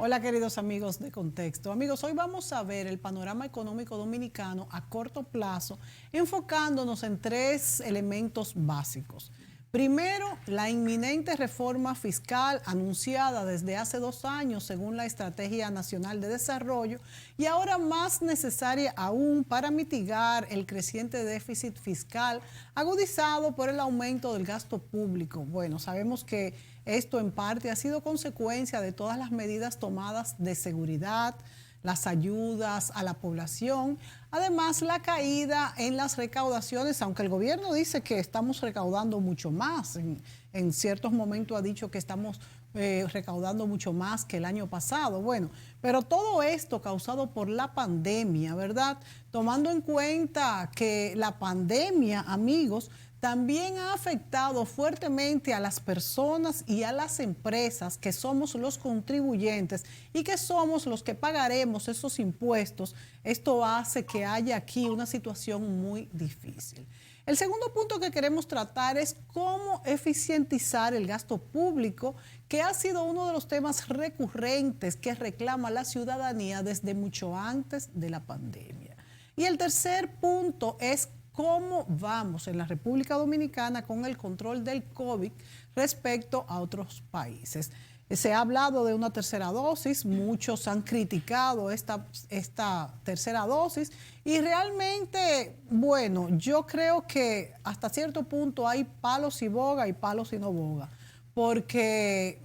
Hola queridos amigos de Contexto. Amigos, hoy vamos a ver el panorama económico dominicano a corto plazo, enfocándonos en tres elementos básicos. Primero, la inminente reforma fiscal anunciada desde hace 2 años según la Estrategia Nacional de Desarrollo y ahora más necesaria aún para mitigar el creciente déficit fiscal agudizado por el aumento del gasto público. Bueno, sabemos que esto en parte ha sido consecuencia de todas las medidas tomadas de seguridad, las ayudas a la población, además la caída en las recaudaciones, aunque el gobierno dice que estamos recaudando mucho más, en ciertos momentos ha dicho que estamos recaudando mucho más que el año pasado. Bueno, pero todo esto causado por la pandemia, ¿verdad? Tomando en cuenta que la pandemia, amigos, también ha afectado fuertemente a las personas y a las empresas que somos los contribuyentes y que somos los que pagaremos esos impuestos. Esto hace que haya aquí una situación muy difícil. El segundo punto que queremos tratar es cómo eficientizar el gasto público, que ha sido uno de los temas recurrentes que reclama la ciudadanía desde mucho antes de la pandemia. Y el tercer punto es cómo vamos en la República Dominicana con el control del COVID respecto a otros países. Se ha hablado de una tercera dosis, muchos han criticado esta tercera dosis y realmente, bueno, yo creo que hasta cierto punto hay palos y boga y palos y no boga, porque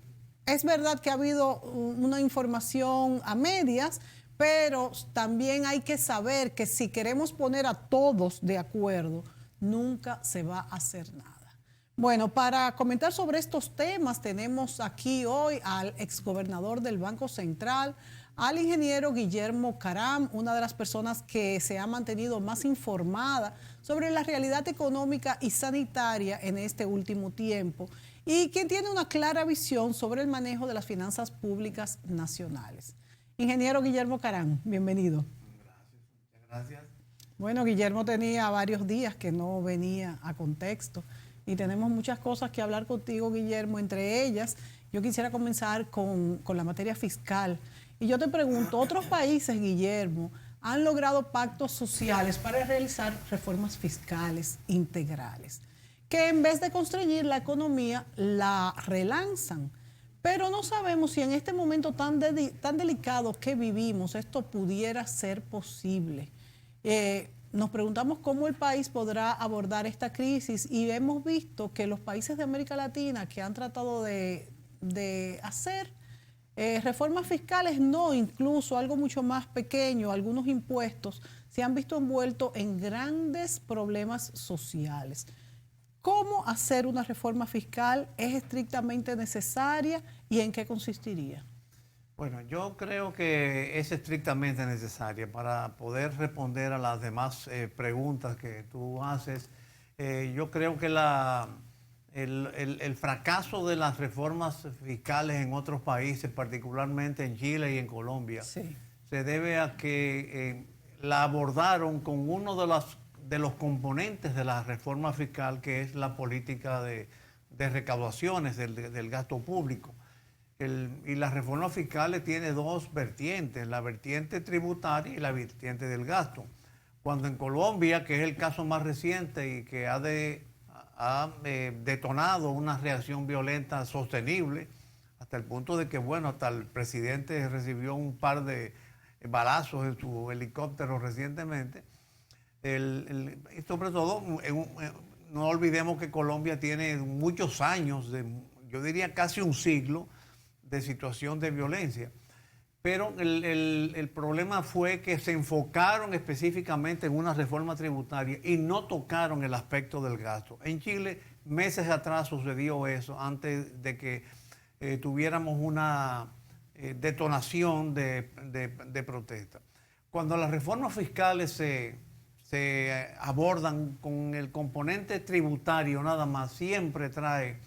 es verdad que ha habido una información a medias, pero también hay que saber que si queremos poner a todos de acuerdo, nunca se va a hacer nada. Bueno, para comentar sobre estos temas tenemos aquí hoy al exgobernador del Banco Central, al ingeniero Guillermo Caram, una de las personas que se ha mantenido más informada sobre la realidad económica y sanitaria en este último tiempo y quien tiene una clara visión sobre el manejo de las finanzas públicas nacionales. Ingeniero Guillermo Caram, bienvenido. Gracias, muchas gracias. Bueno, Guillermo tenía varios días que no venía a Contexto y tenemos muchas cosas que hablar contigo, Guillermo. Entre ellas, yo quisiera comenzar con la materia fiscal. Y yo te pregunto, ¿otros países, Guillermo, han logrado pactos sociales para realizar reformas fiscales integrales, que en vez de constreñir la economía, la relanzan? Pero no sabemos si en este momento tan delicado que vivimos esto pudiera ser posible. Nos preguntamos cómo el país podrá abordar esta crisis y hemos visto que los países de América Latina que han tratado de hacer reformas fiscales, no, incluso algo mucho más pequeño, algunos impuestos, se han visto envueltos en grandes problemas sociales. ¿Cómo hacer una reforma fiscal? ¿Es estrictamente necesaria y en qué consistiría? Bueno, yo creo que es estrictamente necesaria para poder responder a las demás preguntas que tú haces. Yo creo que el fracaso de las reformas fiscales en otros países, particularmente en Chile y en Colombia, Sí. se debe a que la abordaron con uno de los componentes de la reforma fiscal, que es la política de recaudaciones del gasto público. Y las reformas fiscales tiene dos vertientes, la vertiente tributaria y la vertiente del gasto. Cuando en Colombia, que es el caso más reciente y que ha detonado una reacción violenta sostenible, hasta el punto de que, bueno, hasta el presidente recibió un par de balazos en su helicóptero recientemente. Y sobre todo, no olvidemos que Colombia tiene muchos años, yo diría casi un siglo, de situación de violencia. Pero el problema fue que se enfocaron específicamente en una reforma tributaria y no tocaron el aspecto del gasto. En Chile, meses atrás sucedió eso, antes de que tuviéramos una detonación de protesta. Cuando las reformas fiscales se abordan con el componente tributario nada más, siempre trae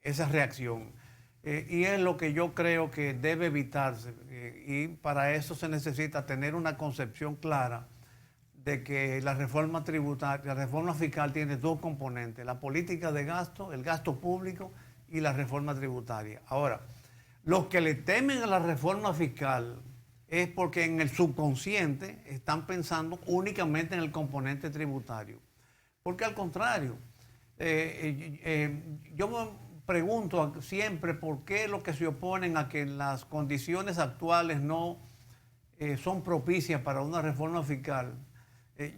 esa reacción. Y es lo que yo creo que debe evitarse. Y para eso se necesita tener una concepción clara de que la reforma tributaria, la reforma fiscal tiene dos componentes: la política de gasto, el gasto público y la reforma tributaria. Ahora, Los que le temen a la reforma fiscal es porque en el subconsciente están pensando únicamente en el componente tributario. Porque al contrario, yo me pregunto siempre por qué los que se oponen a que las condiciones actuales no son propicias para una reforma fiscal.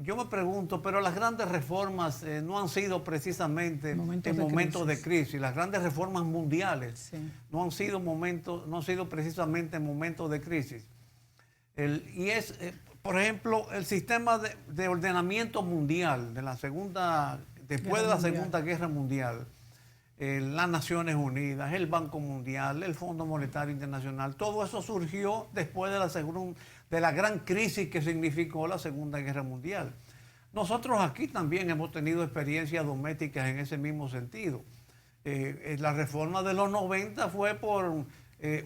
Yo me pregunto, pero las grandes reformas no han sido precisamente en momentos de crisis. Las grandes reformas mundiales no han sido precisamente en momentos de crisis. Por ejemplo, el sistema de ordenamiento mundial después de la Segunda Guerra Mundial, las Naciones Unidas, el Banco Mundial, el Fondo Monetario Internacional, todo eso surgió después de la gran crisis que significó la Segunda Guerra Mundial. Nosotros aquí también hemos tenido experiencias domésticas en ese mismo sentido. La reforma de los 90 fue por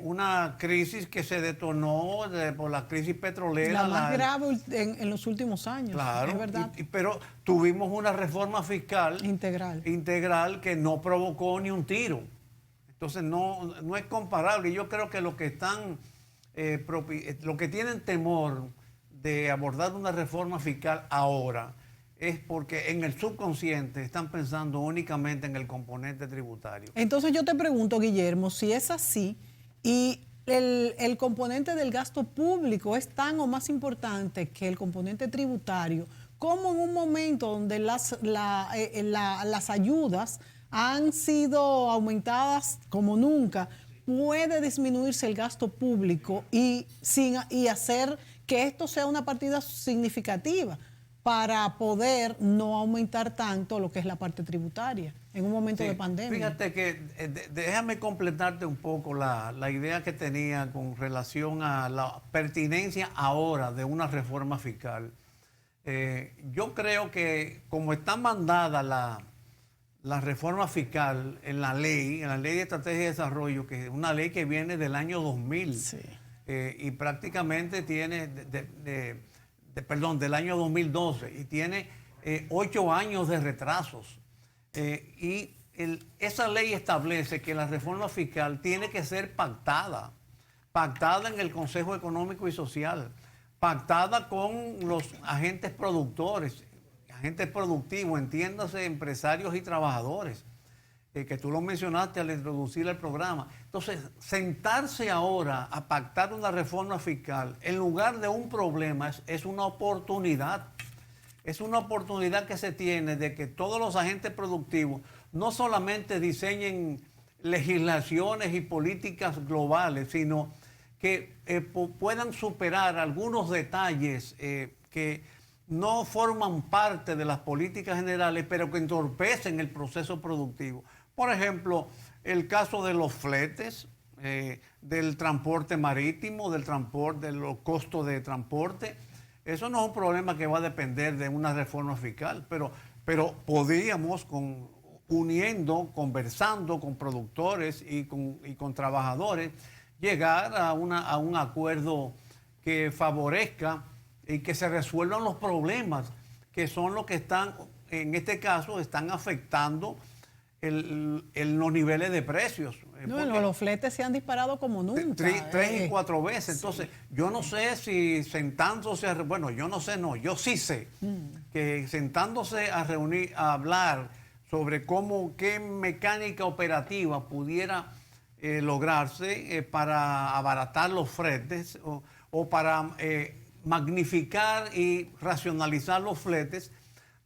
una crisis que se detonó por la crisis petrolera. La más grave en los últimos años, claro, es verdad. Pero tuvimos una reforma fiscal integral que no provocó ni un tiro. Entonces no es comparable. Yo creo que los que tienen temor de abordar una reforma fiscal ahora es porque en el subconsciente están pensando únicamente en el componente tributario. Entonces yo te pregunto, Guillermo, si es así y el componente del gasto público es tan o más importante que el componente tributario, ¿cómo en un momento donde las ayudas han sido aumentadas como nunca, puede disminuirse el gasto público y hacer que esto sea una partida significativa para poder no aumentar tanto lo que es la parte tributaria en un momento de pandemia? Fíjate que déjame completarte un poco la idea que tenía con relación a la pertinencia ahora de una reforma fiscal. Yo creo que como está mandada la reforma fiscal en la ley de estrategia de desarrollo, que es una ley que viene del año 2000, y prácticamente tiene, del año 2012, y tiene 8 años de retrasos. Esa ley establece que la reforma fiscal tiene que ser pactada en el Consejo Económico y Social, pactada con los agentes productores, agentes productivos, entiéndase empresarios y trabajadores, que tú lo mencionaste al introducir el programa. Entonces, sentarse ahora a pactar una reforma fiscal en lugar de un problema es una oportunidad. Es una oportunidad que se tiene de que todos los agentes productivos no solamente diseñen legislaciones y políticas globales, sino que puedan superar algunos detalles que no forman parte de las políticas generales, pero que entorpecen el proceso productivo. Por ejemplo, el caso de los fletes, del transporte marítimo, de los costos de transporte. Eso no es un problema que va a depender de una reforma fiscal, pero podríamos, conversando con productores y con trabajadores, llegar a un acuerdo que favorezca y que se resuelvan los problemas que son los que están, en este caso, están afectando los niveles de precios. Los fletes se han disparado como nunca. 3 y 4 veces. Entonces, yo no sé si sentándose, yo sí sé que sentándose a reunir, a hablar sobre qué mecánica operativa pudiera lograrse para abaratar los fletes o para magnificar y racionalizar los fletes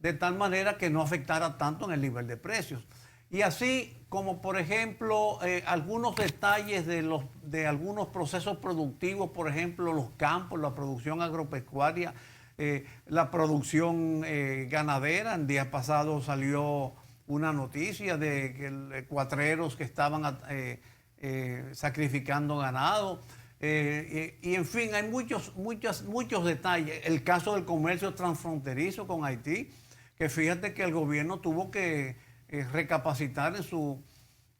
de tal manera que no afectara tanto en el nivel de precios. Y así como, por ejemplo, algunos detalles de algunos procesos productivos, por ejemplo, los campos, la producción agropecuaria, la producción ganadera. El día pasado salió una noticia de que cuatreros que estaban sacrificando ganado. Y en fin, hay muchos detalles. El caso del comercio transfronterizo con Haití, que fíjate que el gobierno tuvo que recapacitar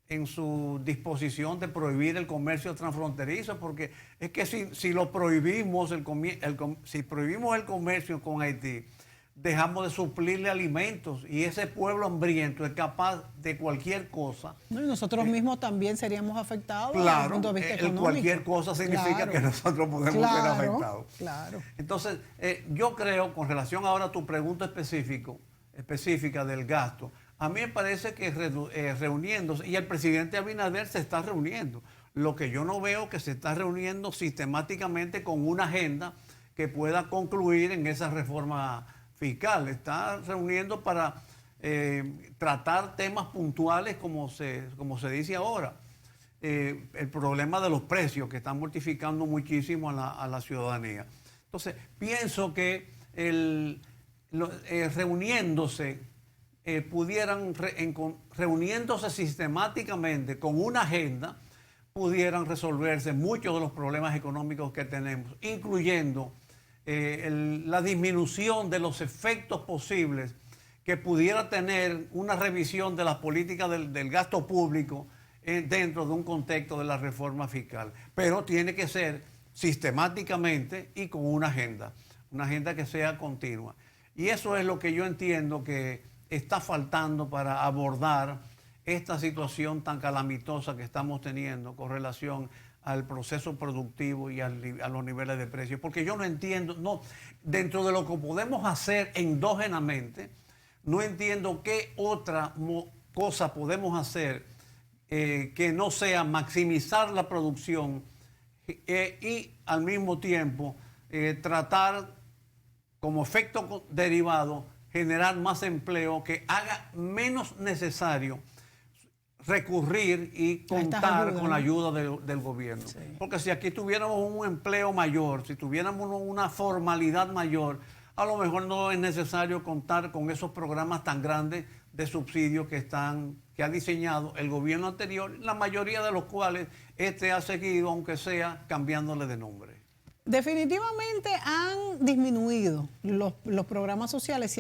en su disposición de prohibir el comercio transfronterizo, porque es que si prohibimos el comercio con Haití, dejamos de suplirle alimentos y ese pueblo hambriento es capaz de cualquier cosa. No, y nosotros mismos también seríamos afectados desde Claro, el punto de vista económico. cualquier cosa significa Claro, que nosotros podemos ser afectados. Claro. Entonces, yo creo, con relación ahora a tu pregunta específica del gasto, a mí me parece que reuniéndose, y el presidente Abinader se está reuniendo, lo que yo no veo que se está reuniendo sistemáticamente con una agenda que pueda concluir en esa reforma fiscal. Está reuniendo para tratar temas puntuales como se dice ahora. El problema de los precios que están mortificando muchísimo a la ciudadanía. Entonces, pienso que reuniéndose, reuniéndose sistemáticamente con una agenda, pudieran resolverse muchos de los problemas económicos que tenemos, incluyendo la disminución de los efectos posibles que pudiera tener una revisión de las políticas del gasto público dentro de un contexto de la reforma fiscal. Pero tiene que ser sistemáticamente y con una agenda que sea continua. Y eso es lo que yo entiendo que está faltando para abordar esta situación tan calamitosa que estamos teniendo con relación al proceso productivo y a los niveles de precios. Porque yo no entiendo, dentro de lo que podemos hacer endógenamente, no entiendo qué otra cosa podemos hacer que no sea maximizar la producción y al mismo tiempo tratar como efecto derivado generar más empleo que haga menos necesario recurrir y contar con la ayuda del gobierno. Sí. Porque si aquí tuviéramos un empleo mayor, si tuviéramos una formalidad mayor, a lo mejor no es necesario contar con esos programas tan grandes de subsidios que ha diseñado el gobierno anterior, la mayoría de los cuales ha seguido, aunque sea cambiándole de nombre. Definitivamente han disminuido los programas sociales,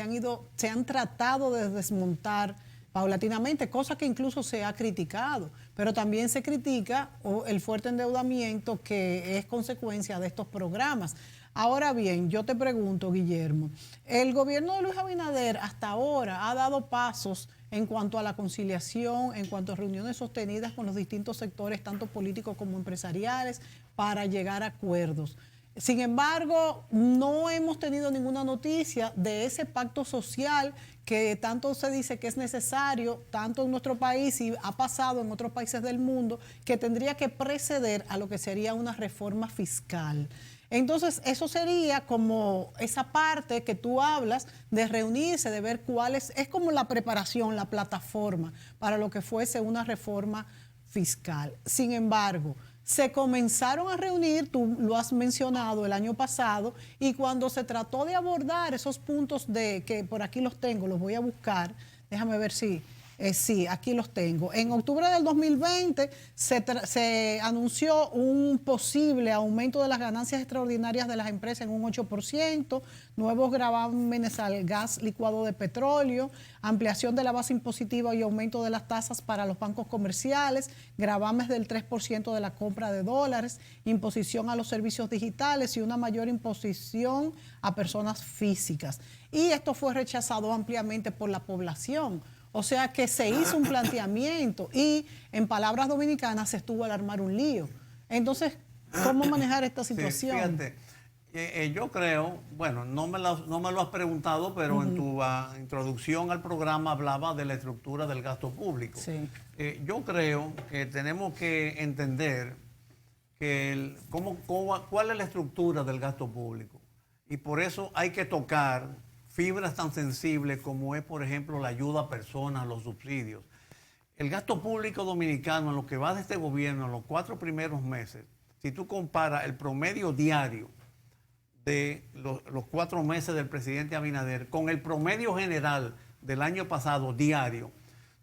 se han tratado de desmontar paulatinamente, cosa que incluso se ha criticado, pero también se critica el fuerte endeudamiento que es consecuencia de estos programas. Ahora bien, yo te pregunto, Guillermo, el gobierno de Luis Abinader hasta ahora ha dado pasos en cuanto a la conciliación, en cuanto a reuniones sostenidas con los distintos sectores, tanto políticos como empresariales, para llegar a acuerdos. Sin embargo, no hemos tenido ninguna noticia de ese pacto social que tanto se dice que es necesario, tanto en nuestro país y ha pasado en otros países del mundo, que tendría que preceder a lo que sería una reforma fiscal. Entonces, eso sería como esa parte que tú hablas de reunirse, de ver cuáles, es como la preparación, la plataforma para lo que fuese una reforma fiscal. Sin embargo, se comenzaron a reunir, tú lo has mencionado el año pasado, y cuando se trató de abordar esos puntos que por aquí los tengo, los voy a buscar, déjame ver si... sí, aquí los tengo. En octubre del 2020 se anunció un posible aumento de las ganancias extraordinarias de las empresas en un 8%, nuevos gravámenes al gas licuado de petróleo, ampliación de la base impositiva y aumento de las tasas para los bancos comerciales, gravames del 3% de la compra de dólares, imposición a los servicios digitales y una mayor imposición a personas físicas. Y esto fue rechazado ampliamente por la población. O sea que se hizo un planteamiento y en palabras dominicanas se estuvo al armar un lío. Entonces, ¿cómo manejar esta situación? Sí, fíjate, yo creo, bueno, no me lo has preguntado, pero en tu introducción al programa hablaba de la estructura del gasto público. Sí. Yo creo que tenemos que entender que cuál es la estructura del gasto público. Y por eso hay que tocar fibras tan sensibles como es, por ejemplo, la ayuda a personas, los subsidios. El gasto público dominicano, en lo que va de este gobierno, en los 4 primeros meses, si tú comparas el promedio diario de los 4 meses del presidente Abinader con el promedio general del año pasado diario,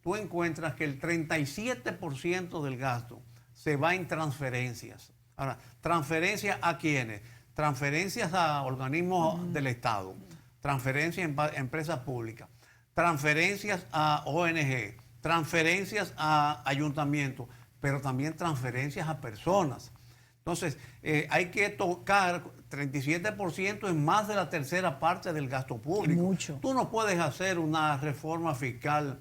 tú encuentras que el 37% del gasto se va en transferencias. Ahora, ¿transferencias a quiénes? Transferencias a organismos del Estado, transferencias a empresas públicas, transferencias a ONG, transferencias a ayuntamientos, pero también transferencias a personas. Entonces, hay que tocar 37% es más de la tercera parte del gasto público. Mucho. Tú no puedes hacer una reforma fiscal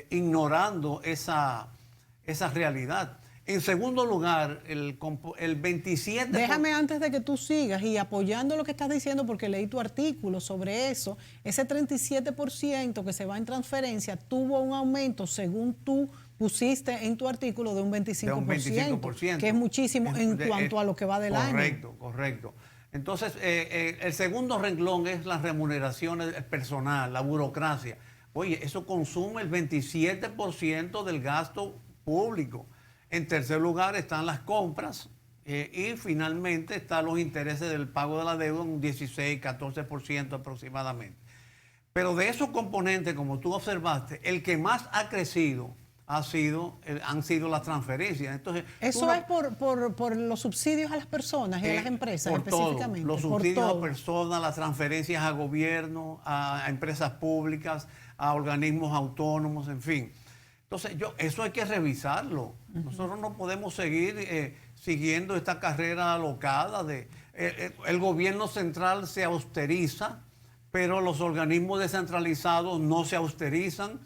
ignorando esa realidad. En segundo lugar, el 27%... Déjame antes de que tú sigas y apoyando lo que estás diciendo, porque leí tu artículo sobre eso, ese 37% que se va en transferencia tuvo un aumento, según tú pusiste en tu artículo, de un 25%, que es muchísimo en cuanto a lo que va del año. Correcto, correcto. Entonces, el segundo renglón es las remuneraciones personal, la burocracia. Oye, eso consume el 27% del gasto público. En tercer lugar están las compras y finalmente están los intereses del pago de la deuda, un 16, 14% aproximadamente. Pero de esos componentes, como tú observaste, el que más ha crecido han sido las transferencias. Entonces, eso es por los subsidios a las personas y a las empresas por específicamente. Todo, los subsidios a personas, las transferencias a gobierno, a empresas públicas, a organismos autónomos, en fin. Entonces, eso hay que revisarlo. Nosotros no podemos seguir siguiendo esta carrera alocada el gobierno central se austeriza, pero los organismos descentralizados no se austerizan.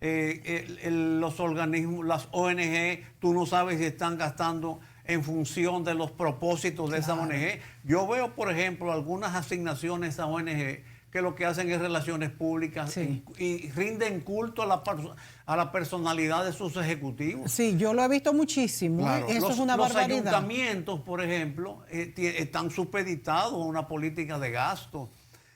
Los organismos, las ONG, tú no sabes si están gastando en función de los propósitos de esa ONG. Yo veo, por ejemplo, algunas asignaciones a ONG que lo que hacen es relaciones públicas y rinden culto a la personalidad de sus ejecutivos. Sí, yo lo he visto muchísimo. Claro. Eso es una barbaridad. Los ayuntamientos, por ejemplo, están supeditados a una política de gasto.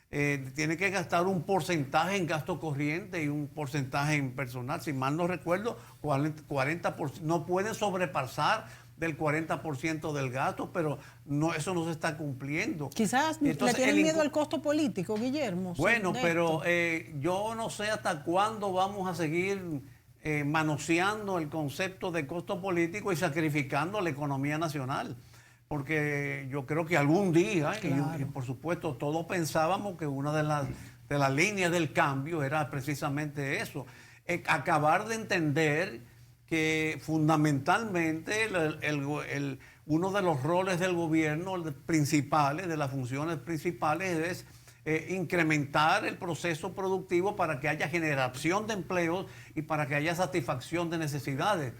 Tiene que gastar un porcentaje en gasto corriente y un porcentaje en personal. Si mal no recuerdo, 40%. No pueden sobrepasar del 40% del gasto, pero eso no se está cumpliendo. Quizás entonces, le tienen miedo al costo político, Guillermo. Bueno, pero yo no sé hasta cuándo vamos a seguir manoseando el concepto de costo político y sacrificando la economía nacional. Porque yo creo que algún día, y por supuesto todos pensábamos que una de las líneas del cambio era precisamente eso, acabar de entender que fundamentalmente uno de los roles del gobierno principales, de las funciones principales, es incrementar el proceso productivo para que haya generación de empleos y para que haya satisfacción de necesidades.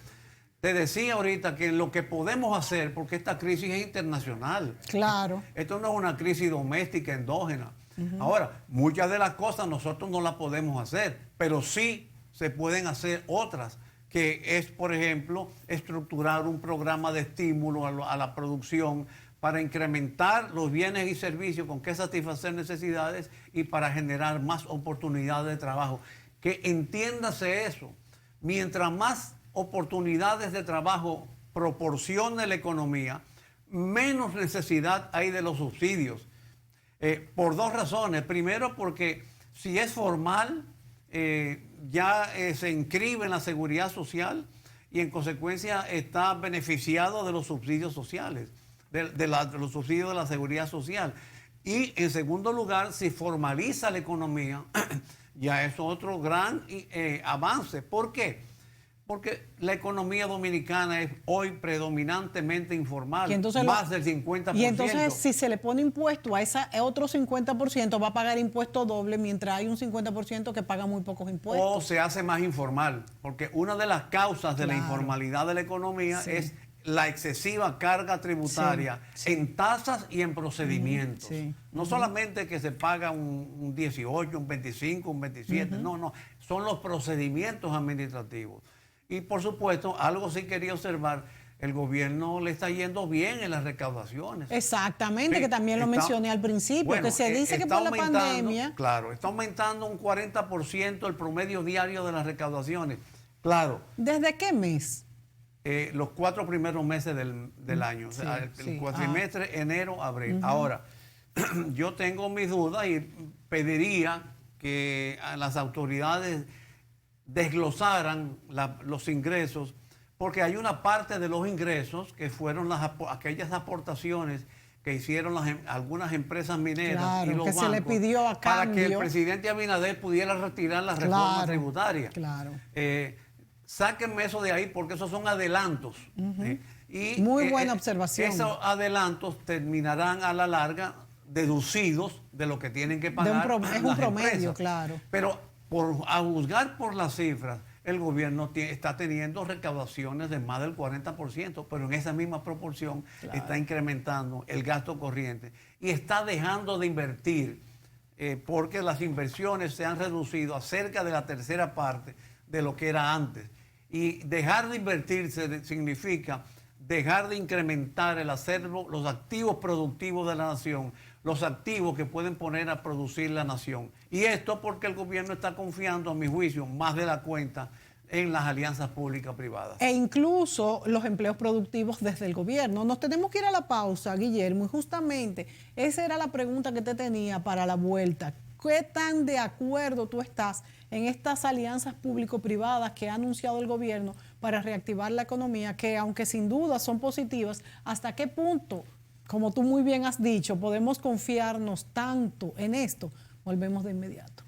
Te decía ahorita que lo que podemos hacer, porque esta crisis es internacional. Claro. Esto no es una crisis doméstica, endógena. Ahora, muchas de las cosas nosotros no las podemos hacer, pero sí se pueden hacer otras, que es, por ejemplo, estructurar un programa de estímulo a la producción para incrementar los bienes y servicios con que satisfacer necesidades y para generar más oportunidades de trabajo. Que entiéndase eso. Mientras más oportunidades de trabajo proporcione la economía, menos necesidad hay de los subsidios. Por dos razones. Primero, porque si es formal, ya se inscribe en la seguridad social y en consecuencia está beneficiado de los subsidios sociales, de los subsidios de la seguridad social. Y en segundo lugar, si formaliza la economía, ya es otro gran avance. ¿Por qué? Porque la economía dominicana es hoy predominantemente informal, más del 50%. Y entonces, si se le pone impuesto a ese otro 50%, va a pagar impuesto doble, mientras hay un 50% que paga muy pocos impuestos. O se hace más informal, porque una de las causas de la informalidad de la economía es la excesiva carga tributaria en tasas y en procedimientos. No solamente que se paga un 18, un 25, un 27, no, son los procedimientos administrativos. Y por supuesto, algo sí quería observar, el gobierno le está yendo bien en las recaudaciones. Exactamente, que también lo mencioné al principio, bueno, que se dice que por la pandemia... Claro, está aumentando un 40% el promedio diario de las recaudaciones. Claro. ¿Desde qué mes? Los 4 primeros meses del año, o sea, el cuatrimestre, enero, abril. Ahora, yo tengo mis dudas y pediría que a las autoridades desglosaran los ingresos, porque hay una parte de los ingresos que fueron aquellas aportaciones que hicieron algunas empresas mineras y los que bancos, se le pidió a cambio, para que el presidente Abinader pudiera retirar la reforma tributaria. Claro. Sáquenme eso de ahí porque esos son adelantos. Y muy buena observación. esos adelantos terminarán a la larga deducidos de lo que tienen que pagar Es un promedio, empresas. claro. Pero a juzgar por las cifras, el gobierno está teniendo recaudaciones de más del 40%, pero en esa misma proporción está incrementando el gasto corriente y está dejando de invertir porque las inversiones se han reducido a cerca de la tercera parte de lo que era antes. Y dejar de invertir significa dejar de incrementar el acervo, los activos productivos de la nación, los activos que pueden poner a producir la nación. Y esto porque el gobierno está confiando, a mi juicio, más de la cuenta en las alianzas públicas-privadas. E incluso los empleos productivos desde el gobierno. Nos tenemos que ir a la pausa, Guillermo, y justamente esa era la pregunta que te tenía para la vuelta. ¿Qué tan de acuerdo tú estás en estas alianzas público-privadas que ha anunciado el gobierno para reactivar la economía, que aunque sin duda son positivas, hasta qué punto, como tú muy bien has dicho, podemos confiarnos tanto en esto? Volvemos de inmediato.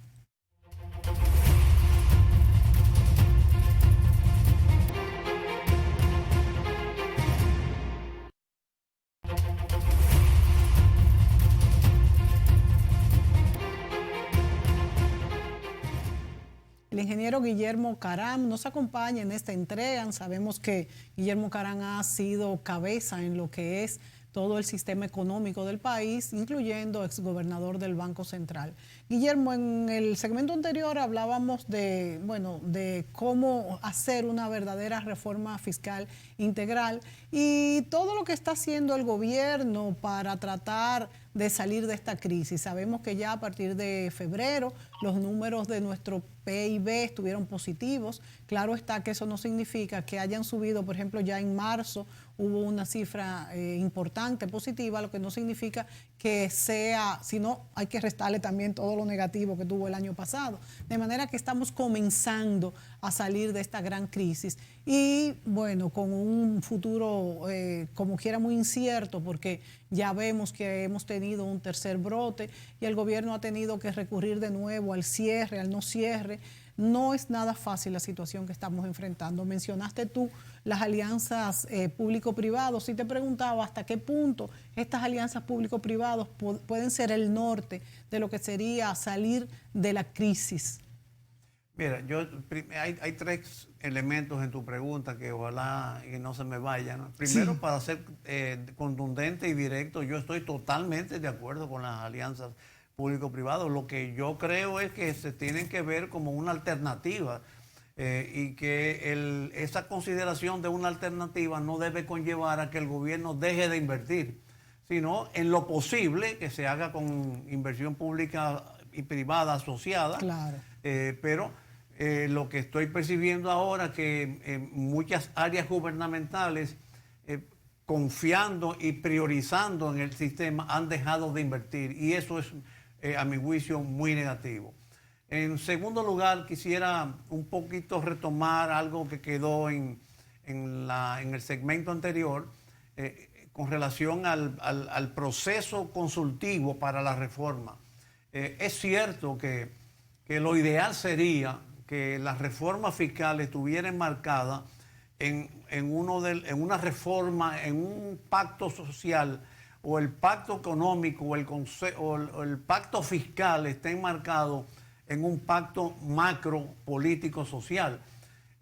El ingeniero Guillermo Caram nos acompaña en esta entrega. Sabemos que Guillermo Caram ha sido cabeza en lo que es todo el sistema económico del país, incluyendo exgobernador del Banco Central. Guillermo, en el segmento anterior hablábamos de cómo hacer una verdadera reforma fiscal integral y todo lo que está haciendo el gobierno para tratar de salir de esta crisis. Sabemos que ya a partir de febrero los números de nuestro PIB estuvieron positivos. Claro está que eso no significa que hayan subido, por ejemplo, ya en marzo hubo una cifra importante, positiva, lo que no significa que sea, sino hay que restarle también todo lo negativo que tuvo el año pasado. De manera que estamos comenzando a salir de esta gran crisis y bueno, con un futuro como quiera muy incierto, porque ya vemos que hemos tenido un tercer brote y el gobierno ha tenido que recurrir de nuevo al cierre, al no cierre. No es nada fácil la situación que estamos enfrentando. Mencionaste tú las alianzas público-privados y te preguntaba hasta qué punto estas alianzas público-privados pueden ser el norte de lo que sería salir de la crisis. Mira, hay tres elementos en tu pregunta que ojalá que no se me vayan. Primero, sí, para ser contundente y directo, yo estoy totalmente de acuerdo con las alianzas público-privadas. Lo que yo creo es que se tienen que ver como una alternativa y que esa consideración de una alternativa no debe conllevar a que el gobierno deje de invertir, sino en lo posible que se haga con inversión pública y privada asociada. Claro. Pero lo que estoy percibiendo ahora que en muchas áreas gubernamentales, confiando y priorizando en el sistema, han dejado de invertir y eso es, a mi juicio, muy negativo. En segundo lugar, quisiera un poquito retomar algo que quedó en el segmento anterior con relación al proceso consultivo para la reforma. Es cierto que lo ideal sería que las reformas fiscales estuvieran marcadas en una reforma, en un pacto social, o el pacto económico o el pacto fiscal estén marcados en un pacto macro político social.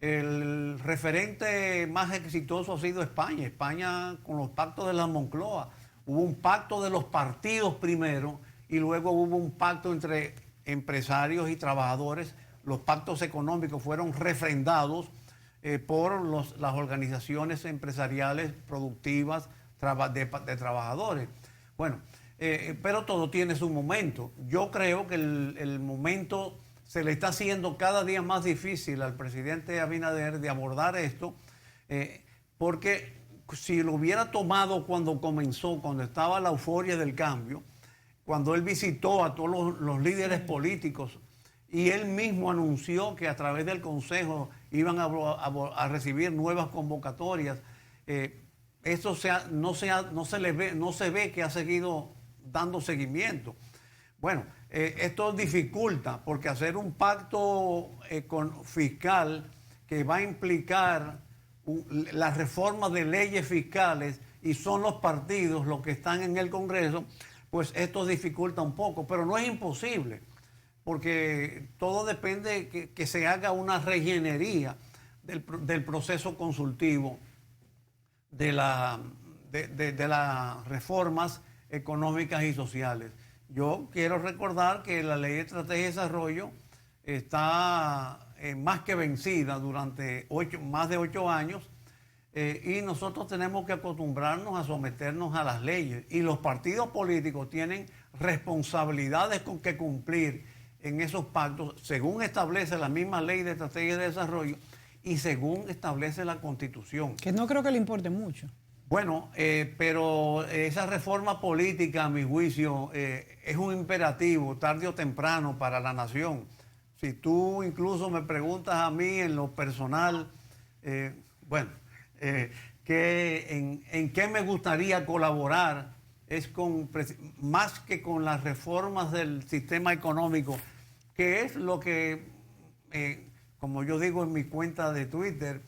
El referente más exitoso ha sido España. España, con los pactos de la Moncloa, hubo un pacto de los partidos primero y luego hubo un pacto entre empresarios y trabajadores. Los pactos económicos fueron refrendados por las organizaciones empresariales productivas de trabajadores. Bueno, pero todo tiene su momento. Yo creo que el momento se le está haciendo cada día más difícil al presidente Abinader de abordar esto, porque si lo hubiera tomado cuando comenzó, cuando estaba la euforia del cambio, cuando él visitó a todos los líderes políticos y él mismo anunció que a través del Consejo iban a recibir nuevas convocatorias, eso no se ve que ha seguido dando seguimiento. Bueno, esto dificulta porque hacer un pacto fiscal que va a implicar la reforma de leyes fiscales y son los partidos los que están en el Congreso, pues esto dificulta un poco, pero no es imposible, porque todo depende de que se haga una reingeniería del proceso consultivo de las reformas económicas y sociales. Yo quiero recordar que la Ley de Estrategia y Desarrollo está más que vencida durante más de 8 años y nosotros tenemos que acostumbrarnos a someternos a las leyes, y los partidos políticos tienen responsabilidades con que cumplir en esos pactos según establece la misma Ley de Estrategia y Desarrollo y según establece la Constitución. Que no creo que le importe mucho. Bueno, pero esa reforma política, a mi juicio, es un imperativo tarde o temprano para la nación. Si tú incluso me preguntas a mí en lo personal, en qué me gustaría colaborar, es más que con las reformas del sistema económico, que es lo que, como yo digo en mi cuenta de Twitter,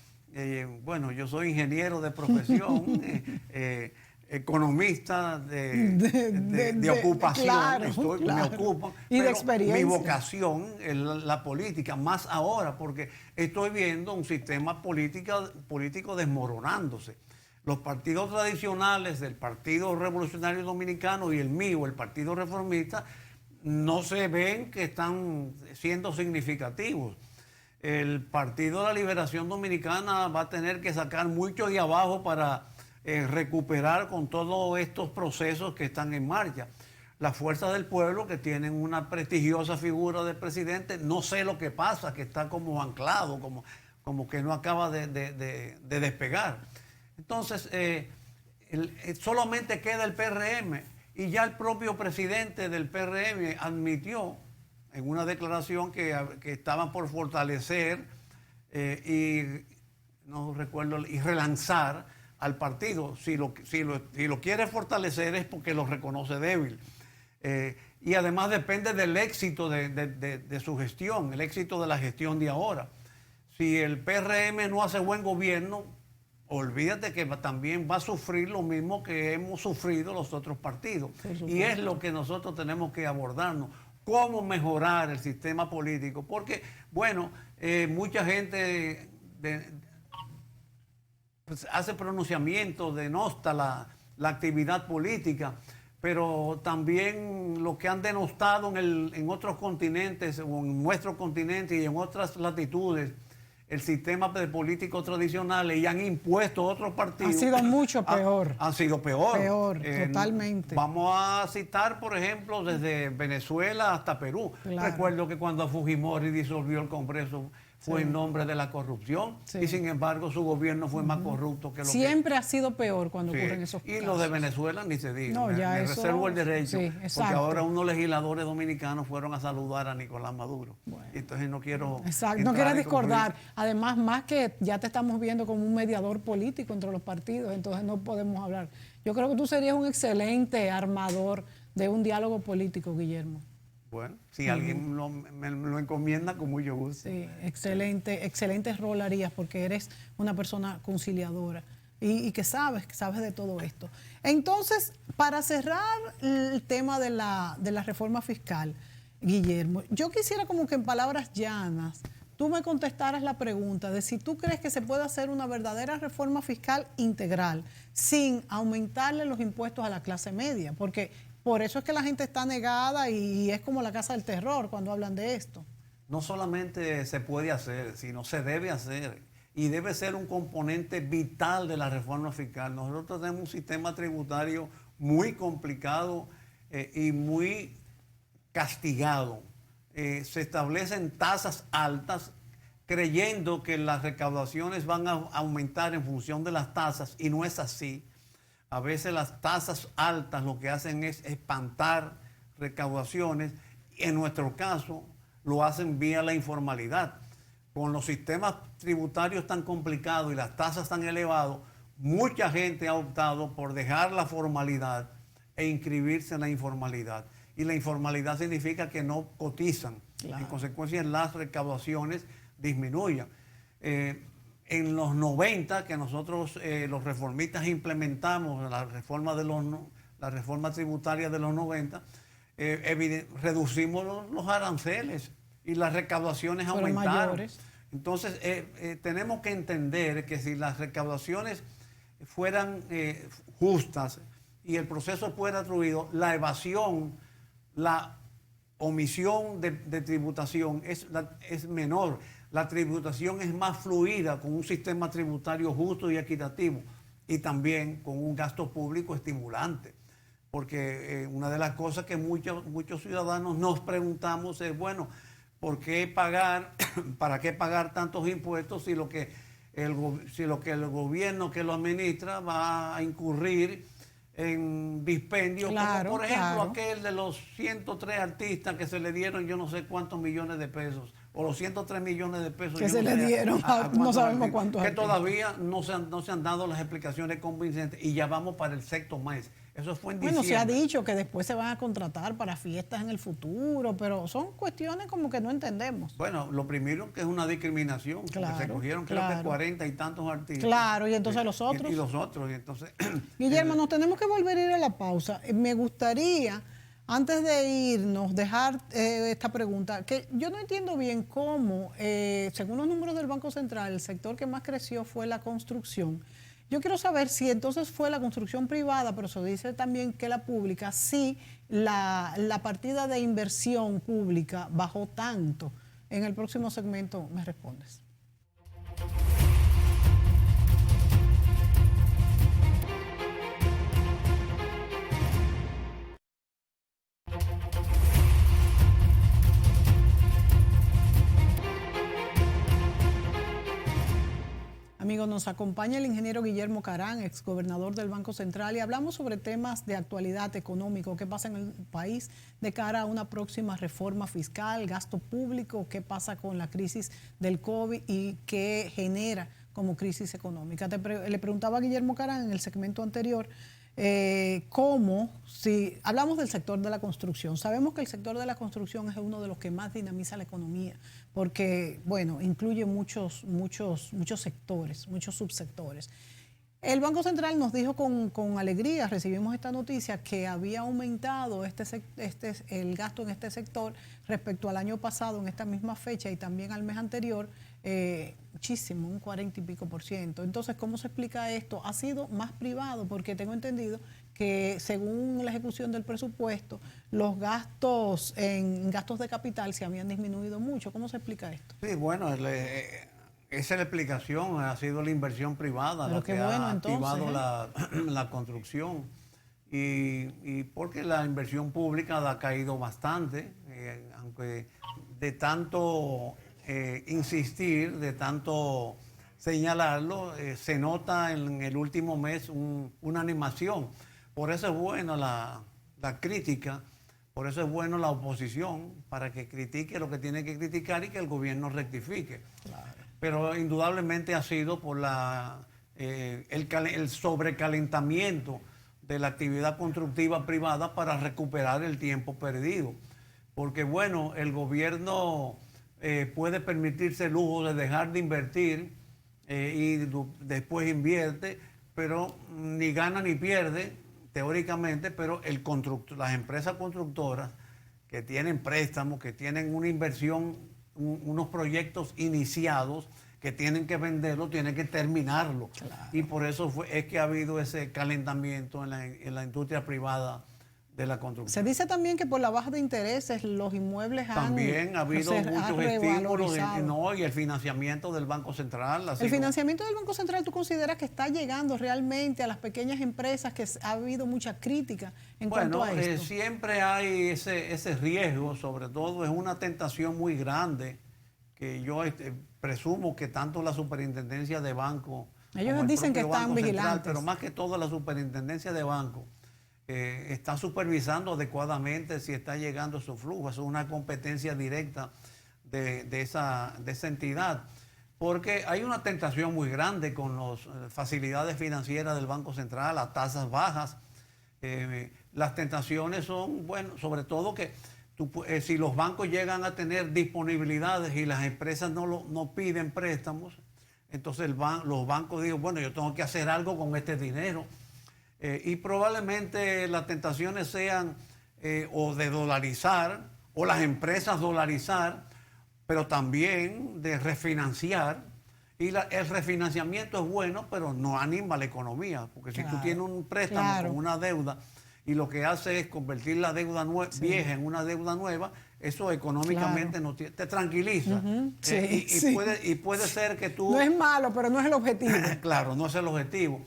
yo soy ingeniero de profesión, economista de ocupación, claro. me ocupo, y de pero experiencia. mi vocación es la política, más ahora, porque estoy viendo un sistema político desmoronándose. Los partidos tradicionales del Partido Revolucionario Dominicano y el mío, el Partido Reformista, no se ven que están siendo significativos. El Partido de la Liberación Dominicana va a tener que sacar mucho de abajo para recuperar con todos estos procesos que están en marcha. Las fuerzas del pueblo, que tienen una prestigiosa figura de presidente, no sé lo que pasa, que está como anclado, como que no acaba de despegar. Entonces, solamente queda el PRM, y ya el propio presidente del PRM admitió en una declaración que estaban por fortalecer y relanzar al partido. Si lo quiere fortalecer es porque lo reconoce débil. Y además depende del éxito de su gestión, el éxito de la gestión de ahora. Si el PRM no hace buen gobierno, olvídate que también va a sufrir lo mismo que hemos sufrido los otros partidos. Y es lo que nosotros tenemos que abordarnos. Cómo mejorar el sistema político, porque, mucha gente hace pronunciamientos, denosta la actividad política, pero también lo que han denostado en otros continentes, o en nuestro continente y en otras latitudes, el sistema de políticos tradicionales, y han impuesto otros partidos. Ha sido mucho peor. Han sido peor. Peor, totalmente. Vamos a citar, por ejemplo, desde Venezuela hasta Perú. Claro. Recuerdo que cuando Fujimori disolvió el Congreso fue en nombre de la corrupción, y sin embargo su gobierno fue más corrupto que lo Siempre ha sido peor cuando ocurren esos casos. Y lo de Venezuela ni se diga. No, me reservo el derecho, porque ahora unos legisladores dominicanos fueron a saludar a Nicolás Maduro. Bueno. Entonces no quiero... Exacto, no quiero discordar. Además, más que ya te estamos viendo como un mediador político entre los partidos, entonces no podemos hablar. Yo creo que tú serías un excelente armador de un diálogo político, Guillermo. Bueno, si alguien me lo encomienda, con mucho gusto. Sí, excelente rol harías, porque eres una persona conciliadora y que sabes de todo esto. Entonces, para cerrar el tema de la reforma fiscal, Guillermo, yo quisiera como que en palabras llanas tú me contestaras la pregunta de si tú crees que se puede hacer una verdadera reforma fiscal integral sin aumentarle los impuestos a la clase media, porque por eso es que la gente está negada y es como la casa del terror cuando hablan de esto. No solamente se puede hacer, sino se debe hacer, y debe ser un componente vital de la reforma fiscal. Nosotros tenemos un sistema tributario muy complicado y muy castigado. Se establecen tasas altas creyendo que las recaudaciones van a aumentar en función de las tasas, y no es así. A veces las tasas altas lo que hacen es espantar recaudaciones, y en nuestro caso lo hacen vía la informalidad. Con los sistemas tributarios tan complicados y las tasas tan elevadas, mucha gente ha optado por dejar la formalidad e inscribirse en la informalidad. Y la informalidad significa que no cotizan. Claro. En consecuencia, las recaudaciones disminuyen. en los 90, que nosotros los reformistas implementamos la reforma tributaria de los 90, reducimos los aranceles y las recaudaciones Fueron aumentaron. mayores. Entonces, tenemos que entender que si las recaudaciones fueran justas y el proceso fuera fluido, la evasión, la omisión de tributación es menor. La tributación es más fluida con un sistema tributario justo y equitativo y también con un gasto público estimulante. Porque una de las cosas que muchos ciudadanos nos preguntamos es, bueno, ¿por qué pagar, para qué pagar tantos impuestos si lo que el gobierno que lo administra va a incurrir en dispendios? Claro, como por ejemplo claro. aquel de los 103 artistas que se le dieron yo no sé cuántos millones de pesos, o los 103 millones de pesos Que yo se no le sé dieron a no cuántos sabemos artistas, cuántos que artistas. todavía no se han dado las explicaciones convincentes y ya vamos para el sexto mes. Eso fue en Bueno, se ha diciembre. dicho que después se van a contratar para fiestas en el futuro, pero son cuestiones como que no entendemos. Bueno, lo primero que es una discriminación, porque Claro, se cogieron creo que claro. 40 y tantos artistas. Claro, y entonces los Y otros. los otros, y entonces... Guillermo, nos tenemos que volver a ir a la pausa. Me gustaría, antes de irnos, dejar esta pregunta, que yo no entiendo bien cómo, según los números del Banco Central, el sector que más creció fue la construcción. Yo quiero saber si entonces fue la construcción privada, pero se dice también que la pública, si la partida de inversión pública bajó tanto. En el próximo segmento me respondes. Amigos, nos acompaña el ingeniero Guillermo Carán, exgobernador del Banco Central, y hablamos sobre temas de actualidad económico, qué pasa en el país de cara a una próxima reforma fiscal, gasto público, qué pasa con la crisis del COVID y qué genera como crisis económica. Le preguntaba a Guillermo Carán en el segmento anterior cómo, si hablamos del sector de la construcción, sabemos que el sector de la construcción es uno de los que más dinamiza la economía, porque, bueno, incluye muchos sectores, muchos subsectores. El Banco Central nos dijo con alegría, recibimos esta noticia, que había aumentado el gasto en este sector respecto al año pasado, en esta misma fecha, y también al mes anterior, muchísimo, un 40 y pico %. Entonces, ¿cómo se explica esto? Ha sido más privado, porque tengo entendido que según la ejecución del presupuesto, los gastos en gastos de capital se habían disminuido mucho. ¿Cómo se explica esto? Sí, bueno, esa es la explicación, ha sido la inversión privada Pero la que qué bueno, ha activado entonces, la construcción. Y porque la inversión pública ha caído bastante, aunque de tanto insistir, de tanto señalarlo, se nota en el último mes una animación. Por eso es bueno la crítica, por eso es bueno la oposición, para que critique lo que tiene que criticar y que el gobierno rectifique. Claro. Pero indudablemente ha sido por el sobrecalentamiento de la actividad constructiva privada para recuperar el tiempo perdido. Porque bueno, el gobierno puede permitirse el lujo de dejar de invertir y después invierte, pero ni gana ni pierde, teóricamente, pero las empresas constructoras que tienen préstamos, que tienen una inversión, unos proyectos iniciados, que tienen que venderlo, tienen que terminarlo. Claro. Y por eso es que ha habido ese calentamiento en la industria privada de la construcción. Se dice también que por la baja de intereses los inmuebles también ha habido muchos estímulos y el financiamiento del Banco Central. ¿El financiamiento del Banco Central tú consideras que está llegando realmente a las pequeñas empresas, que ha habido mucha crítica en cuanto a esto? Siempre hay ese riesgo, sobre todo es una tentación muy grande que yo presumo que tanto la superintendencia de banco, ellos dicen que están vigilantes, pero más que todo la superintendencia de banco está supervisando adecuadamente si está llegando su flujo. Eso es una competencia directa de esa entidad, porque hay una tentación muy grande con las facilidades financieras del Banco Central, las tasas bajas. Las tentaciones son, bueno, sobre todo que si los bancos llegan a tener disponibilidades y las empresas no piden préstamos, entonces los bancos dijeron, bueno, yo tengo que hacer algo con este dinero. Y probablemente las tentaciones sean o de dolarizar, o las empresas dolarizar, pero también de refinanciar. Y el refinanciamiento es bueno, pero no anima la economía, porque si tú tienes un préstamo con una deuda y lo que hace es convertir la deuda vieja en una deuda nueva, eso económicamente no te tranquiliza. Puede ser que tú... No es malo, pero no es el objetivo. Claro, no es el objetivo.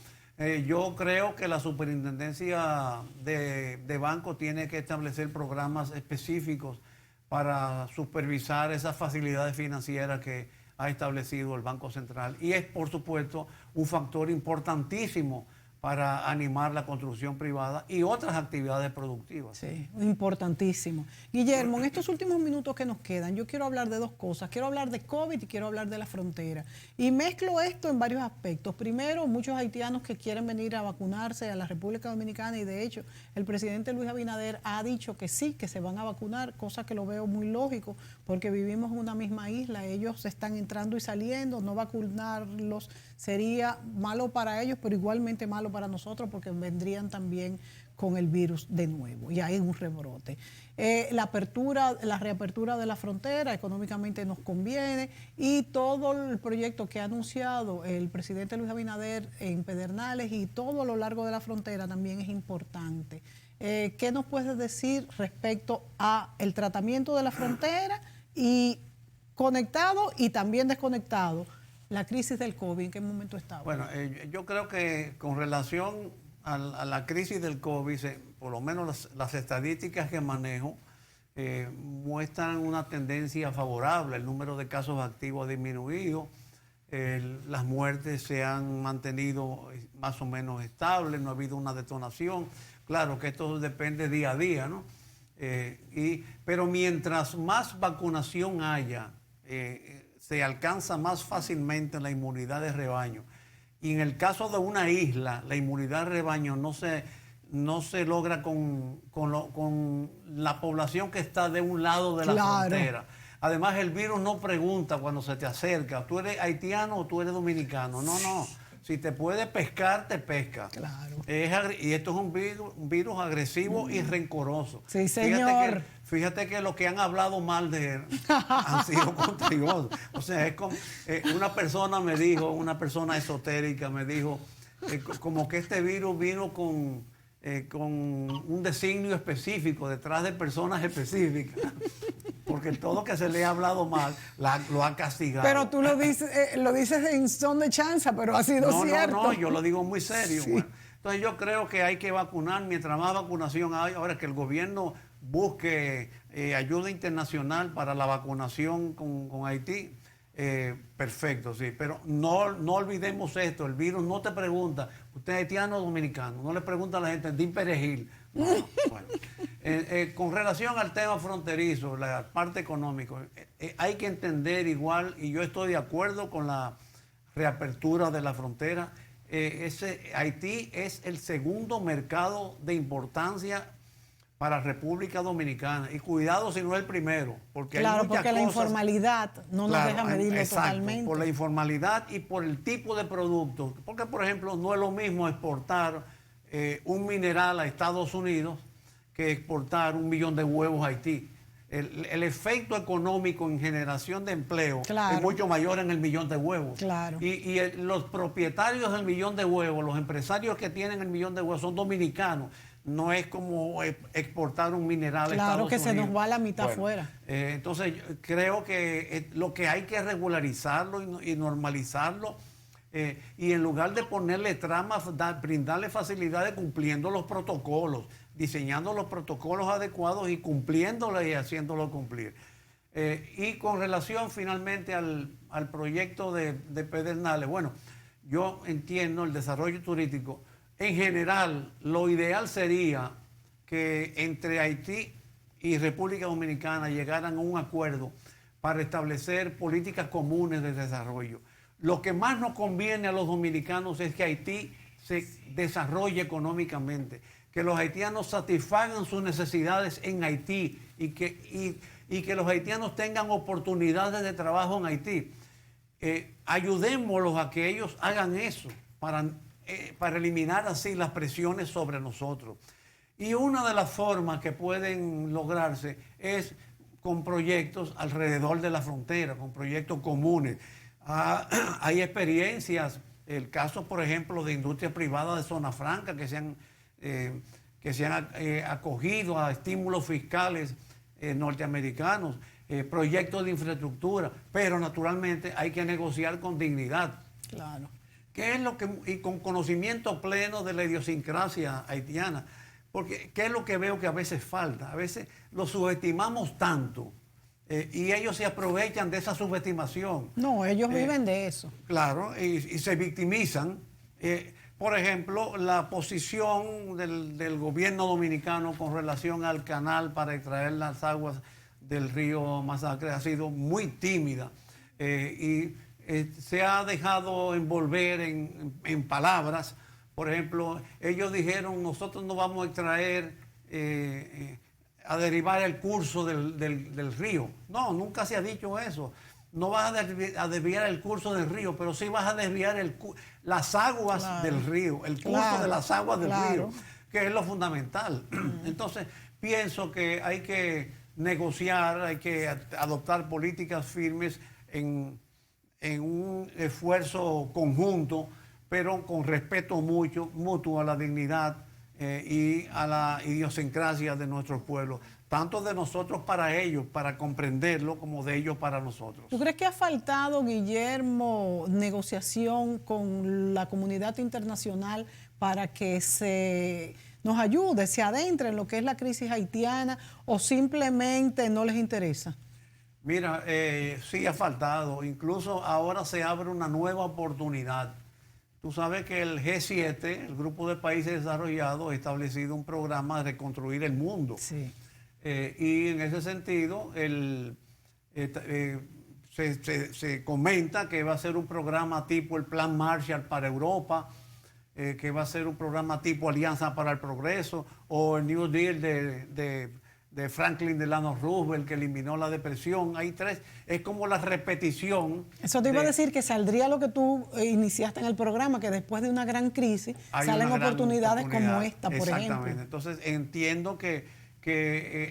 Yo creo que la superintendencia de banco tiene que establecer programas específicos para supervisar esas facilidades financieras que ha establecido el Banco Central. Y es, por supuesto, un factor importantísimo para animar la construcción privada y otras actividades productivas. Sí, importantísimo. Guillermo, en estos últimos minutos que nos quedan, yo quiero hablar de dos cosas. Quiero hablar de COVID y quiero hablar de la frontera. Y mezclo esto en varios aspectos. Primero, muchos haitianos que quieren venir a vacunarse a la República Dominicana, y de hecho el presidente Luis Abinader ha dicho que sí, que se van a vacunar, cosa que lo veo muy lógico, porque vivimos en una misma isla, ellos están entrando y saliendo, no vacunarlos sería malo para ellos, pero igualmente malo para nosotros, porque vendrían también con el virus de nuevo y hay un rebrote. La reapertura de la frontera económicamente nos conviene, y todo el proyecto que ha anunciado el presidente Luis Abinader en Pedernales y todo a lo largo de la frontera también es importante. ¿Qué nos puedes decir respecto a el tratamiento de la frontera y conectado y también desconectado? La crisis del COVID, ¿en qué momento estaba? Bueno, yo creo que con relación a la crisis del COVID, por lo menos las estadísticas que manejo muestran una tendencia favorable. El número de casos activos ha disminuido, las muertes se han mantenido más o menos estables, no ha habido una detonación. Claro que esto depende día a día, ¿no? Pero mientras más vacunación haya, se alcanza más fácilmente la inmunidad de rebaño. Y en el caso de una isla, la inmunidad de rebaño no se logra con la población que está de un lado de la frontera. Además, el virus no pregunta cuando se te acerca, ¿tú eres haitiano o tú eres dominicano? No. Si te puede pescar, te pesca. Claro. Y esto es un virus agresivo y rencoroso. Sí, señor. Fíjate que los que han hablado mal de él han sido contagiosos. O sea, es como una persona esotérica me dijo, como que este virus vino con un designio específico detrás de personas específicas. Porque todo que se le ha hablado mal lo ha castigado. Pero tú lo dices en son de chanza, pero ha sido cierto. No, yo lo digo muy serio. Sí. Bueno. Entonces yo creo que hay que vacunar. Mientras más vacunación hay, ahora que el gobierno busque ayuda internacional para la vacunación con Haití, perfecto, sí. Pero no olvidemos esto, el virus no te pregunta, ¿usted es haitiano o dominicano? No le pregunta a la gente, ¿de perejil? No, bueno. Con relación al tema fronterizo, la parte económica, hay que entender igual, y yo estoy de acuerdo con la reapertura de la frontera. Haití es el segundo mercado de importancia para República Dominicana, y cuidado si no es el primero, porque claro, hay muchas porque cosas, la informalidad no nos deja medirlo totalmente. Por la informalidad y por el tipo de productos, porque por ejemplo no es lo mismo exportar un mineral a Estados Unidos que exportar 1 millón de huevos a Haití. El efecto económico en generación de empleo es mucho mayor en el 1 millón de huevos. Claro. Y los propietarios del 1 millón de huevos, los empresarios que tienen el 1 millón de huevos son dominicanos. No es como exportar un mineral a Estados Unidos. Claro, que se nos va la mitad fuera. Entonces, creo que lo que hay que regularizarlo y normalizarlo, y en lugar de ponerle tramas, brindarle facilidades cumpliendo los protocolos, diseñando los protocolos adecuados y cumpliéndolos y haciéndolos cumplir. Y con relación finalmente al proyecto de Pedernales, bueno, yo entiendo el desarrollo turístico. En general, lo ideal sería que entre Haití y República Dominicana llegaran a un acuerdo para establecer políticas comunes de desarrollo. Lo que más nos conviene a los dominicanos es que Haití se desarrolle económicamente, que los haitianos satisfagan sus necesidades en Haití y que los haitianos tengan oportunidades de trabajo en Haití. ayudémoslos a que ellos hagan eso para eliminar así las presiones sobre nosotros. Y una de las formas que pueden lograrse es con proyectos alrededor de la frontera, con proyectos comunes. Hay experiencias, el caso, por ejemplo, de industrias privadas de zona franca que se han acogido a estímulos fiscales norteamericanos, proyectos de infraestructura, pero naturalmente hay que negociar con dignidad. Claro. ¿Qué es lo que, y con conocimiento pleno de la idiosincrasia haitiana? Porque ¿qué es lo que veo que a veces falta? A veces lo subestimamos tanto y ellos se aprovechan de esa subestimación. No, ellos viven de eso. Claro, y se victimizan. Por ejemplo, la posición del gobierno dominicano con relación al canal para extraer las aguas del río Masacre ha sido muy tímida y se ha dejado envolver en palabras. Por ejemplo, ellos dijeron, nosotros no vamos a extraer, a derivar el curso del río. No, nunca se ha dicho eso. No vas a desviar el curso del río, pero sí vas a desviar las aguas del río, el curso de las aguas del río, que es lo fundamental. Entonces, pienso que hay que negociar, hay que adoptar políticas firmes en un esfuerzo conjunto, pero con respeto mutuo a la dignidad y a la idiosincrasia de nuestros pueblos, tanto de nosotros para ellos, para comprenderlo, como de ellos para nosotros. ¿Tú crees que ha faltado, Guillermo, negociación con la comunidad internacional para que nos ayude, se adentre en lo que es la crisis haitiana, o simplemente no les interesa? Mira, sí ha faltado. Incluso ahora se abre una nueva oportunidad. Tú sabes que el G7, el Grupo de Países Desarrollados, ha establecido un programa de reconstruir el mundo. Sí. Y en ese sentido, se comenta que va a ser un programa tipo el Plan Marshall para Europa, que va a ser un programa tipo Alianza para el Progreso, o el New Deal de Franklin Delano Roosevelt, que eliminó la depresión. Hay tres, es como la repetición. Eso te iba a decir, que saldría lo que tú iniciaste en el programa, que después de una gran crisis salen oportunidades como esta, por ejemplo. Exactamente. Entonces entiendo que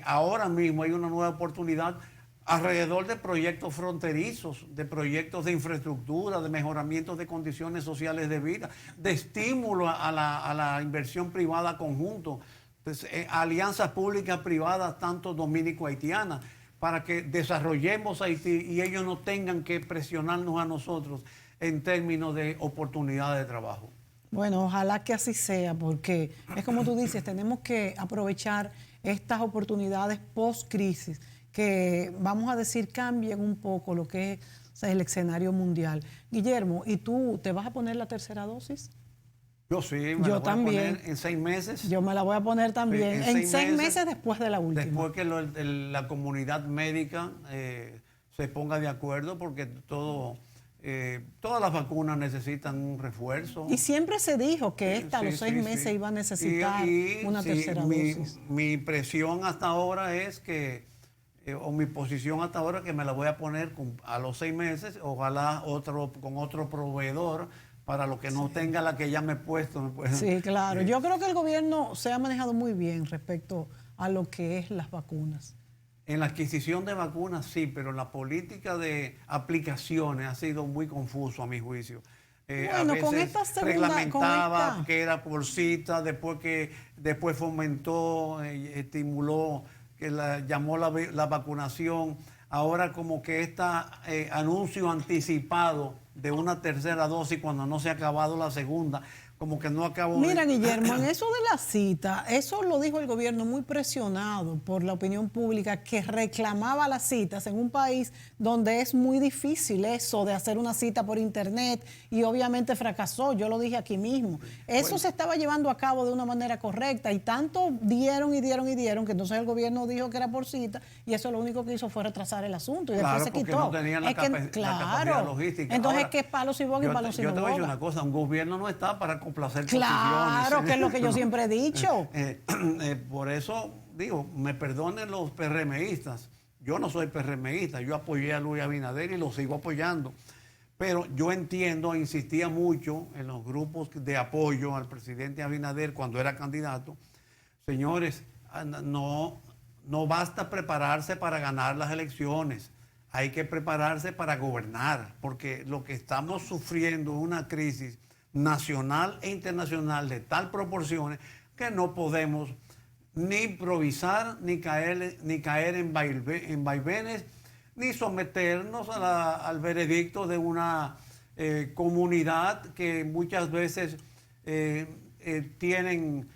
ahora mismo hay una nueva oportunidad alrededor de proyectos fronterizos, de proyectos de infraestructura, de mejoramiento de condiciones sociales de vida, de estímulo a la inversión privada conjunto. Pues, alianzas públicas privadas, tanto dominico-haitianas, para que desarrollemos Haití y ellos no tengan que presionarnos a nosotros en términos de oportunidades de trabajo. Bueno, ojalá que así sea, porque es como tú dices, tenemos que aprovechar estas oportunidades post-crisis, que vamos a decir cambian un poco lo que es el escenario mundial. Guillermo, ¿y tú te vas a poner la tercera dosis? Yo sí, me la voy a poner en 6 meses. Yo me la voy a poner también. Sí, en 6 meses después de la última. Después que la comunidad médica se ponga de acuerdo, porque todas las vacunas necesitan un refuerzo. Y siempre se dijo que a los 6 meses iba a necesitar una tercera dosis. Mi impresión hasta ahora es que, o mi posición hasta ahora, que me la voy a poner a los 6 meses, ojalá con otro proveedor, para lo que no tenga la que ya me he puesto. Sí, claro. Yo creo que el gobierno se ha manejado muy bien respecto a lo que es las vacunas. En la adquisición de vacunas sí, pero en la política de aplicaciones ha sido muy confuso a mi juicio. Bueno, a veces con esta segunda, reglamentaba que era por cita, después fomentó, estimuló, llamó la vacunación. Ahora como que este anuncio anticipado de una tercera dosis cuando no se ha acabado la segunda, como que no acabó. Mira, Guillermo, en eso de la cita, eso lo dijo el gobierno muy presionado por la opinión pública, que reclamaba las citas en un país donde es muy difícil eso de hacer una cita por internet, y obviamente fracasó. Yo lo dije aquí mismo. Eso se estaba llevando a cabo de una manera correcta, y tanto dieron que entonces el gobierno dijo que era por cita, y eso lo único que hizo fue retrasar el asunto, y después se quitó. No tenían la capacidad logística. Entonces, ahora, ¿qué es palos y boga y palos y no boga? Yo te voy a decir una cosa, un gobierno no está para complacer claro, posiciones. Que es lo que yo siempre he dicho. Por eso digo, me perdonen los PRMistas. Yo no soy PRMista, yo apoyé a Luis Abinader y lo sigo apoyando. Pero yo entiendo, insistía mucho en los grupos de apoyo al presidente Abinader cuando era candidato. Señores, no basta prepararse para ganar las elecciones, hay que prepararse para gobernar, porque lo que estamos sufriendo es una crisis nacional e internacional de tal proporciones que no podemos ni improvisar, ni caer en vaivenes, ni someternos al veredicto de una comunidad que muchas veces tienen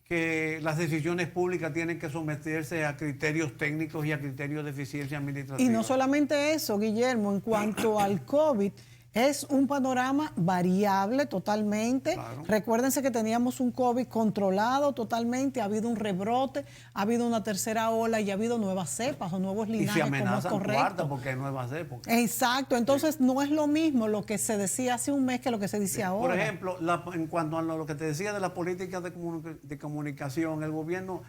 que las decisiones públicas tienen que someterse a criterios técnicos y a criterios de eficiencia administrativa. Y no solamente eso, Guillermo, en cuanto al COVID, es un panorama variable totalmente. Claro. Recuérdense que teníamos un COVID controlado totalmente, ha habido un rebrote, ha habido una tercera ola y ha habido nuevas cepas o nuevos linajes. Y se amenazan como es correcto. cuarta porque hay nuevas épocas. Exacto, entonces sí. No es lo mismo lo que se decía hace un mes que lo que se dice ahora. Por ejemplo, en cuanto a lo que te decía de la política de comunicación, el gobierno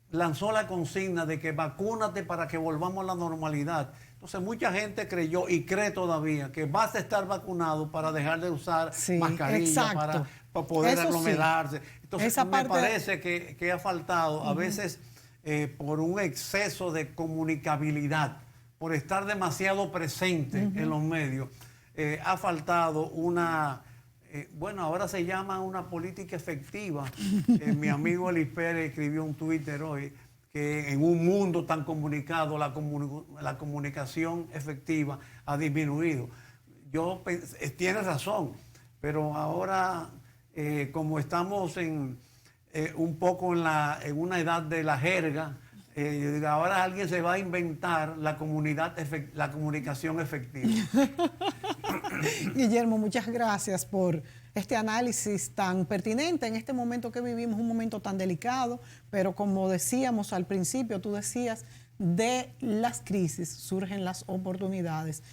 lanzó la consigna de que vacúnate para que volvamos a la normalidad. Entonces mucha gente creyó y cree todavía que basta estar vacunado para dejar de usar mascarilla, para poder aglomerarse. Entonces me parece que ha faltado a veces por un exceso de comunicabilidad, por estar demasiado presente en los medios, ha faltado una... bueno, ahora se llama una política efectiva. Mi amigo Eli Pérez escribió un Twitter hoy que en un mundo tan comunicado la comunicación efectiva ha disminuido. Tiene razón, pero ahora como estamos un poco en una edad de la jerga, ahora alguien se va a inventar la comunicación efectiva. Guillermo, muchas gracias por este análisis tan pertinente en este momento que vivimos, un momento tan delicado, pero como decíamos al principio, tú decías, de las crisis surgen las oportunidades.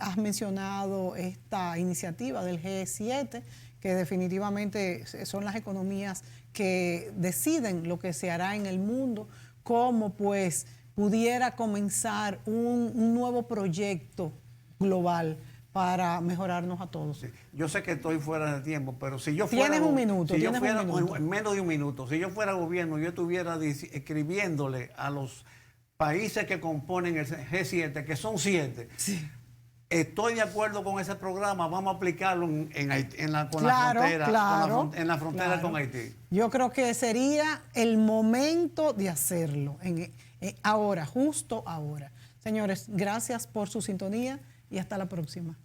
Has mencionado esta iniciativa del G7, que definitivamente son las economías que deciden lo que se hará en el mundo, cómo pues pudiera comenzar un nuevo proyecto global para mejorarnos a todos. Sí. Yo sé que estoy fuera de tiempo, pero si yo fuera... Tienes un minuto, si yo fuera, en menos de un minuto, si yo fuera gobierno, yo estuviera escribiéndole a los países que componen el G7, que son 7. Sí. Estoy de acuerdo con ese programa, vamos a aplicarlo en la frontera con Haití. Yo creo que sería el momento de hacerlo, ahora, justo ahora. Señores, gracias por su sintonía y hasta la próxima.